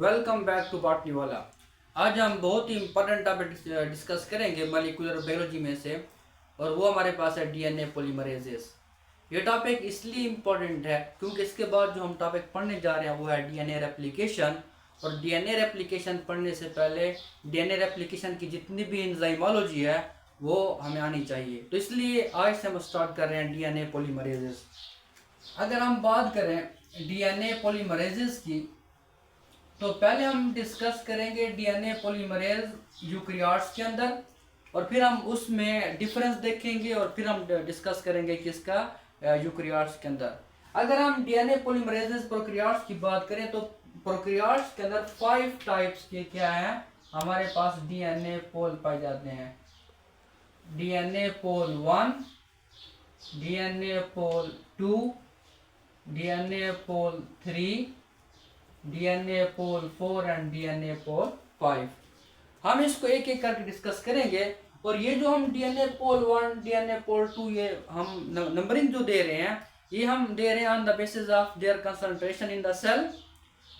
Welcome back to botany वाला। आज हम बहुत ही इम्पोर्टेंट टॉपिक डिस्कस करेंगे मॉलिक्यूलर बायोलॉजी में से, और वो हमारे पास है डीएनए पॉलीमरेजेस। ये टॉपिक इसलिए इम्पोर्टेंट है क्योंकि इसके बाद जो हम टॉपिक पढ़ने जा रहे हैं वो है डीएनए रेप्लिकेशन। और डीएनए रेप्लिकेशन पढ़ने से पहले डीएनए रेप्लिकेशन की जितनी भी एंजाइमोलॉजी है वो हमें आनी चाहिए। तो इसलिए आज से हम स्टार्ट कर रहे हैं डीएनए पॉलीमरेजेस। अगर हम बात करें डीएनए पॉलीमरेजेस की, तो पहले हम डिस्कस करेंगे डीएनए पॉलीमरेज यूकैरियोट्स के अंदर, और फिर हम उसमें डिफरेंस देखेंगे, और फिर हम डिस्कस करेंगे किसका, यूकैरियोट्स के अंदर। अगर हम डीएनए पॉलीमरेजेस प्रोकैरियोट्स की बात करें तो प्रोकैरियोट्स के अंदर 5 टाइप्स के क्या है हमारे पास डीएनए पोल पाए जाते हैं। DNA pol 1, DNA pol 2, DNA pol 3, DNA pol 4 and DNA pol 5। हम इसको एक एक करके डिस्कस करेंगे। और ये जो हम डीएनए पोल 1, डीएनए पोल 2, ये हम नंबरिंग जो दे रहे हैं, ये हम दे रहे हैं on the basis of their concentration in the cell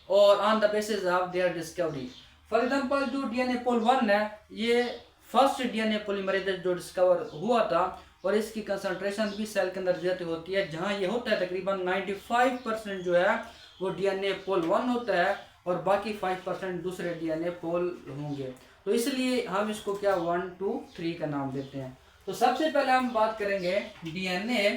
और on the basis of their discovery. For example जो डीएनए पोल 1 है, ये फर्स्ट डीएनए पॉलीमरेज जो डिस्कवर हुआ था, और इसकी कंसंट्रेशन भी सेल के अंदर ज्यादा होती है। जहाँ ये होता है तकरीबन 95% जो है वो डीएनए पोल 1 होता है, और बाकी 5% दूसरे डीएनए पोल होंगे। तो इसलिए हम इसको क्या 1, 2, 3 का नाम देते हैं। तो सबसे पहले हम बात करेंगे डीएनए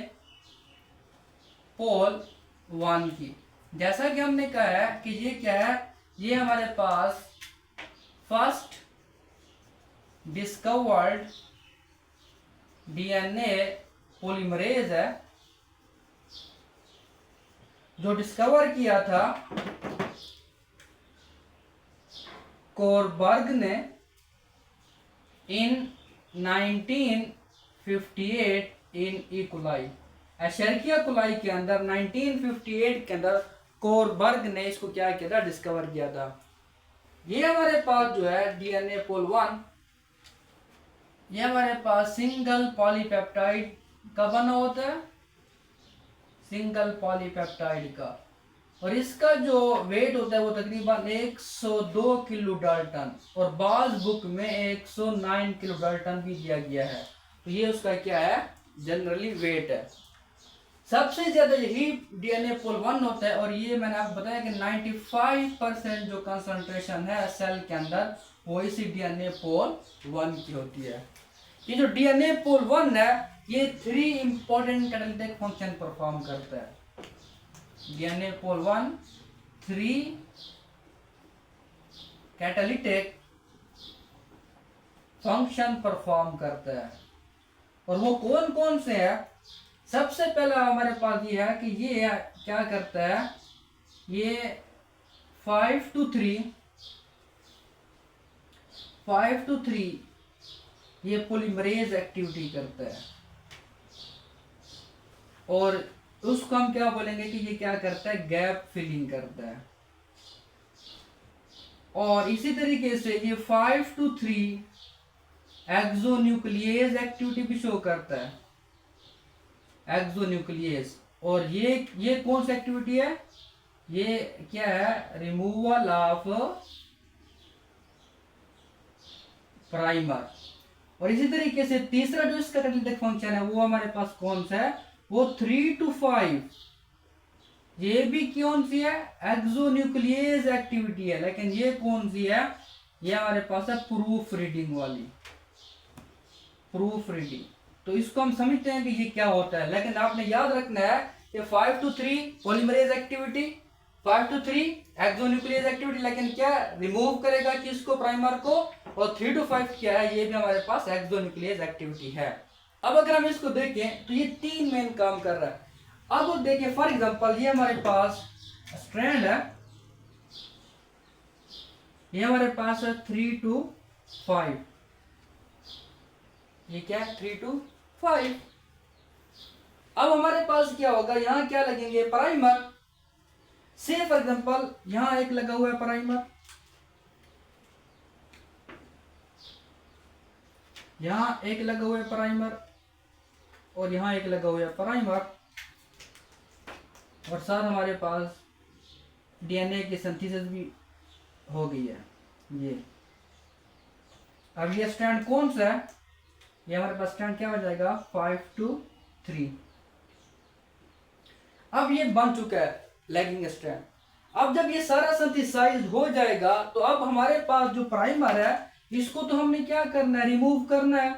पोल 1 की। जैसा कि हमने कहा है कि ये क्या है, ये हमारे पास फर्स्ट डिस्कवर्ड डीएनए पॉलीमरेज है जो डिस्कवर किया था कोरबर्ग ने इन 1958 इन इकोलाई, एशेरिकिया कोलाई के अंदर 1958 के अंदर कोरबर्ग ने इसको क्या किया था, डिस्कवर किया था। ये हमारे पास जो है डीएनए पोल 1, ये हमारे पास सिंगल पॉलीपेप्टाइड का बना होता है, सिंगल पॉलीपेप्टाइड का, और इसका जो वेट होता है वो तकरीबन 102 किलो डाल्टन, और बाज बुक में 109 किलो डाल्टन भी दिया गया है। तो ये उसका क्या है, जनरली वेट है। सबसे ज्यादा यही डीएनए पोल 1 होता है, और ये मैंने आपको बताया कि 95% जो कंसंट्रेशन है सेल के अंदर वो इसी डीएनए पोल 1 की होती है। ये जो डीएनए पोल 1 है, ये 3 इंपॉर्टेंट कैटालिटिक फंक्शन परफॉर्म करता है। DNA pol 1 3 catalytic function perform करता है, और वो कौन कौन से है। सबसे पहला हमारे पास ये है कि ये क्या करता है, ये 5 to 3 ये पॉलीमरेज एक्टिविटी करता है, और उसको हम क्या बोलेंगे कि ये क्या करता है, गैप फिलिंग करता है। और इसी तरीके से ये 5 to 3 एक्सोन्यूक्लियेज एक्टिविटी भी शो करता है, एक्सोन्यूक्लियेज। और ये कौन सी एक्टिविटी है, ये क्या है, रिमूवल ऑफ प्राइमर। और इसी तरीके से तीसरा जो इसका कैटालिटिक फंक्शन है वो हमारे पास कौन सा है, वो 3 to 5 ये भी कौन सी है, एक्सोन्यूक्लियेज एक्टिविटी है। लेकिन ये कौन सी है, ये हमारे पास है प्रूफ रीडिंग वाली, प्रूफ रीडिंग। तो इसको हम समझते हैं कि ये क्या होता है, लेकिन आपने याद रखना है कि 5 to 3 polymerase activity, 5 to 3 exonuclease activity, लेकिन क्या रिमूव करेगा किसको, प्राइमर को। और 3 to 5 क्या है, ये भी हमारे पास एक्सोन्यूक्लियेज एक्टिविटी है। अब अगर हम इसको देखें तो ये 3 मेन काम कर रहा है। अब देखिए फॉर एग्जांपल ये हमारे पास स्ट्रैंड है, ये हमारे पास है 3 to 5, ये क्या है 3 to 5। अब हमारे पास क्या होगा, यहाँ क्या लगेंगे, प्राइमर। से फॉर एग्जांपल यहाँ एक लगा हुआ है प्राइमर, यहाँ एक लगा हुआ है प्राइमर, और यहाँ एक लगा हुआ है प्राइमर, और साथ हमारे पास डीएनए की सिंथेसिस भी हो गई है ये। अब ये स्टैंड कौन सा है, ये हमारे पास स्टैंड क्या हो जाएगा 5 to 3। अब ये बन चुका है लैगिंग स्टैंड। अब जब ये सारा सिंथेसाइज हो जाएगा तो अब हमारे पास जो प्राइमर है इसको तो हमने क्या करना है, रिमूव करना है,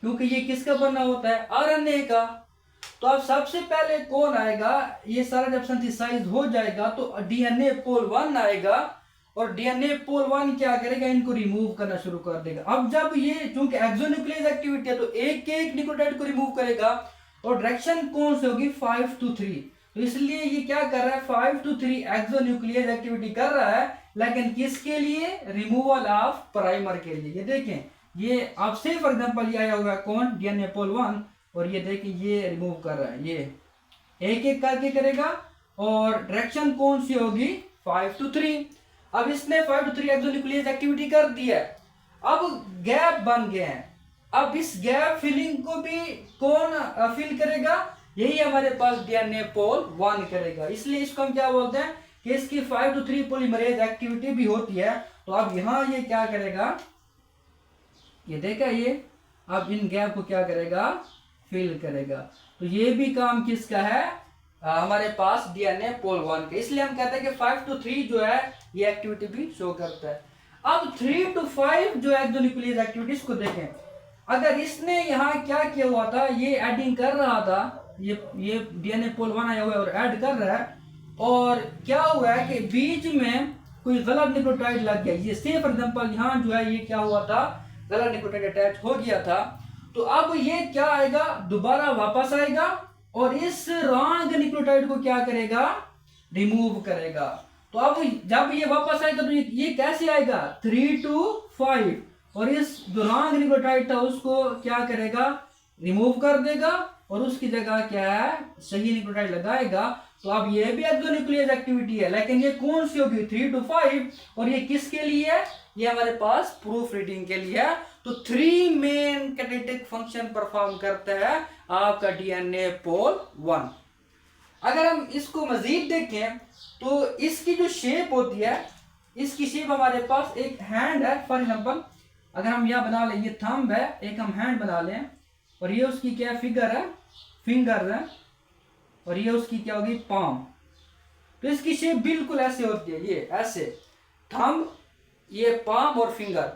क्योंकि ये किसका बना होता है, आरएनए का। तो अब सबसे पहले कौन आएगा, ये सारा जब सिंथेसाइज हो जाएगा तो डीएनए पोल 1 आएगा और डीएनए पोल 1 क्या करेगा, इनको रिमूव करना शुरू कर देगा। अब जब ये चूंकि एक्सोन्यूक्लियस एक्टिविटी है तो एक एक न्यूक्लियोटाइड को रिमूव करेगा और डायरेक्शन कौन से होगी 5 to 3। तो इसलिए ये क्या कर रहा है 5 to 3 एक्सोन्यूक्लियस एक्टिविटी कर रहा है, लेकिन किसके लिए, रिमूवल ऑफ प्राइमर के लिए। ये देखें ये आपसे फॉर एग्जांपल ये आया हुआ है कौन, डीएनए पोल 1, और ये देखिए ये रिमूव कर रहा है, ये एक एक करके करेगा और डायरेक्शन कौन सी होगी 5 to 3। अब इसने 5 to 3 एक्सोन्यूक्लियस एक्टिविटी कर दी है, अब गैप बन गए हैं। अब इस गैप फिलिंग को भी कौन फिल करेगा, यही हमारे पास डीएनए पोल 1 करेगा। इसलिए इसको हम क्या बोलते हैं कि इसकी 5 to 3 पॉलीमरेज एक्टिविटी भी होती है। तो अब यहां ये क्या करेगा, ये देखा ये अब इन गैप को क्या करेगा, फिल करेगा। तो ये भी काम किसका है, हमारे पास डीएनए पोल 1 का। इसलिए हम कहते हैं कि 5 to 3 जो है ये एक्टिविटी भी शो करता है। अब 3 to 5 जो एक्सोन्यूक्लियस एक्टिविटीज को देखें, अगर इसने यहाँ क्या किया हुआ था, ये एडिंग कर रहा था, ये डीएनए पोल 1 आया हुआ है और ऐड कर रहा है, और क्या हुआ है कि बीच में कोई गलत न्यूक्लियोटाइड लग गया। ये से फॉर एग्जांपल यहाँ जो है ये क्या हुआ था, गलत न्यूक्लियोटाइड अटैच हो गया था। तो अब ये क्या आएगा, दोबारा वापस आएगा और इस रॉन्ग न्यूक्लियोटाइड को क्या करेगा, रिमूव करेगा। तो अब जब ये वापस आएगा तो ये कैसे आएगा 3 to 5, और इस जो रॉन्ग न्यूक्लियोटाइड था उसको क्या करेगा, रिमूव कर देगा और उसकी जगह क्या है, सही न्यूक्लियोटाइड लगाएगा। तो अब ये भी एक्सोन्यूक्लियस एक्टिविटी है, लेकिन ये कौन सी होगी 3 to 5, और ये किसके लिए है, ये हमारे पास प्रूफ रीडिंग के लिए है। तो 3 मेन कैटालिटिक फंक्शन परफॉर्म करता है आपका डीएनए पोल 1। अगर हम इसको मजीद देखें तो इसकी जो शेप होती है, इसकी शेप हमारे पास एक हैंड है। फॉर एग्जांपल अगर हम यह बना लें, ये थंब है, एक हम हैंड बना लें, और ये उसकी क्या फिगर है, फिंगर है, और ये उसकी क्या होगी पाम। तो इसकी शेप बिल्कुल ऐसे होती है, ये ऐसे थंब, ये पाम और फिंगर।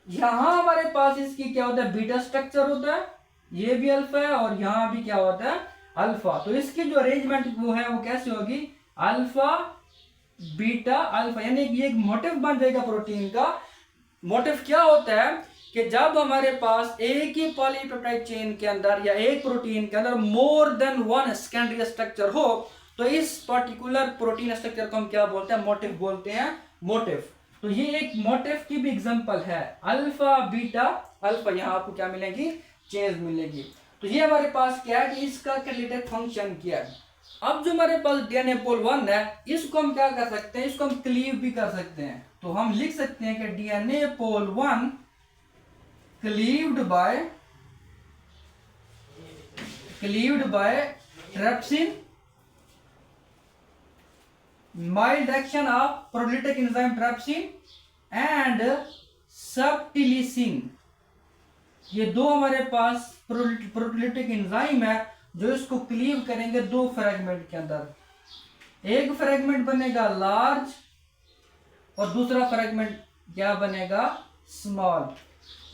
यहां हमारे पास इसकी क्या होता है, बीटा स्ट्रक्चर होता है, ये भी अल्फा है और यहां भी क्या होता है अल्फा। तो इसकी जो अरेंजमेंट वो है वो कैसे होगी, अल्फा बीटा अल्फा, यानी कि एक मोटिव बन जाएगा प्रोटीन का। मोटिव क्या होता है कि जब हमारे पास एक ही पॉलीपेप्टाइड चेन के अंदर या एक प्रोटीन के अंदर more than one secondary structure हो, तो इस पर्टिकुलर प्रोटीन स्ट्रक्चर को हम क्या बोलते हैं, मोटिव बोलते हैं, मोटिव। तो ये एक मोटिव की भी एग्जांपल है, अल्फा बीटा अल्फा, यहाँ आपको क्या मिलेगी, चेंज मिलेगी। तो ये हमारे पास क्या है कि इसका कैटालिटिक फंक्शन क्या है। अब जो हमारे पास डीएनए पोल 1 है, इसको हम क्या कर सकते हैं, इसको हम क्लीव भी कर सकते हैं। तो हम लिख सकते हैं कि DNA pol 1 cleaved by trypsin, mild direction of proteolytic enzyme trypsin and subtilisin. ये दो हमारे पास प्रोटीलिटिक एंजाइम है जो इसको क्लीव करेंगे दो फ्रेगमेंट के अंदर। एक फ्रेगमेंट बनेगा लार्ज और दूसरा फ्रेगमेंट क्या बनेगा, स्मॉल।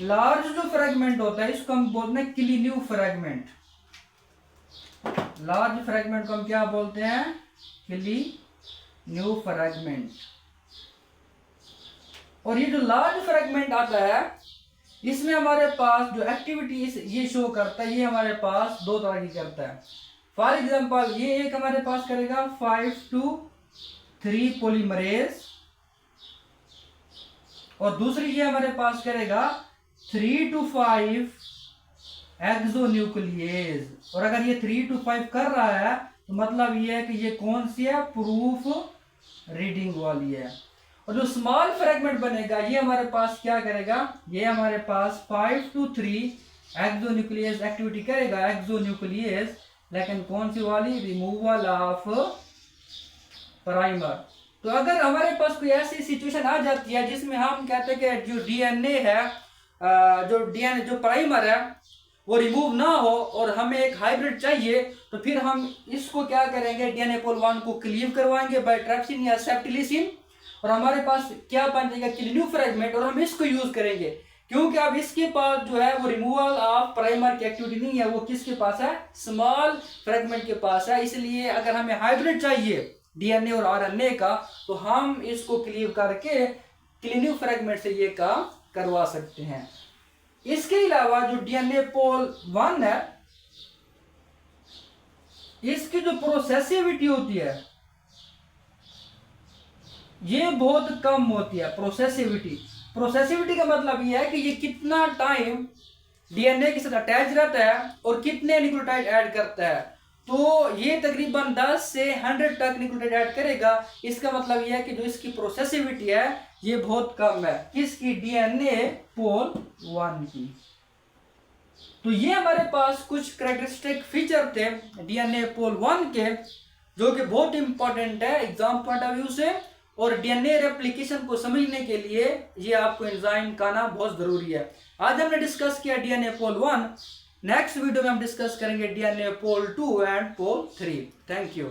लार्ज जो फ्रेगमेंट होता है इसको हम बोलते हैं क्लीन्यू फ्रेगमेंट। लार्ज फ्रेगमेंट को हम क्या बोलते हैं, क्लीन्यू फ्रेगमेंट। और ये जो लार्ज फ्रेगमेंट आता है इसमें हमारे पास जो एक्टिविटी ये शो करता है, ये हमारे पास दो तरह की करता है। फॉर एग्जांपल ये एक हमारे पास करेगा 5 to 3 पॉलीमरेज, और दूसरी ये हमारे पास करेगा 3 to 5 एक्सोन्यूक्लियेज। और अगर ये 3 to 5 कर रहा है तो मतलब ये है कि ये कौन सी है, प्रूफ रीडिंग वाली है। और जो स्मॉल फ्रेगमेंट बनेगा ये हमारे पास क्या करेगा, ये हमारे पास 5 to 3 एक्सोन्यूक्लियस एक्टिविटी करेगा, एक्सोन्यूक्लियस, लेकिन कौन सी वाली, रिमूवल ऑफ प्राइमर। तो अगर हमारे पास कोई ऐसी सिचुएशन आ जाती है जिसमें हम कहते हैं कि जो डीएनए है, जो डीएनए जो प्राइमर है वो रिमूव ना हो और हमें एक हाइब्रिड चाहिए, तो फिर हम इसको क्या करेंगे, डीएनए पोल 1 को क्लीव करवाएंगे बाय ट्रैप्सिन या सेप्टिलिसिन, और हमारे पास क्या बन जाएगा, क्लीव फ्रेगमेंट, और हम इसको यूज करेंगे। क्योंकि अब इसके पास जो है वो रिमूवल ऑफ प्राइमर की एक्टिविटी नहीं है, वो किसके पास है, स्मॉल फ्रेगमेंट के पास है। इसलिए अगर हमें हाइब्रिड चाहिए डीएनए और आरएनए का, तो हम इसको क्लीव करके क्लीव फ्रेगमेंट से ये काम करवा सकते हैं। इसके अलावा जो डीएनए पोल 1 है, इसकी जो प्रोसेसिविटी होती है ये बहुत कम होती है। प्रोसेसिविटी का मतलब ये है कि ये कितना टाइम डीएनए के साथ अटैच रहता है और कितने न्यूक्लियोटाइड ऐड करता है। तो ये तकरीबन 10 से 100 तक न्यूक्लियोटाइड ऐड करेगा। इसका मतलब ये है कि जो इसकी प्रोसेसिविटी है ये बहुत कम है, किसकी, डीएनए पोल 1 की। तो ये हमारे पास कुछ कैरेक्टरिस्टिक फीचर थे डीएनए पोल 1 के, जो कि बहुत इंपॉर्टेंट है एग्जाम पॉइंट ऑफ व्यू से, और डीएनए रेप्लिकेशन को समझने के लिए ये आपको एंजाइम का आना बहुत जरूरी है। आज हमने डिस्कस किया डीएनए पोल 1। नेक्स्ट वीडियो में हम डिस्कस करेंगे DNA pol 2 and pol 3। Thank you.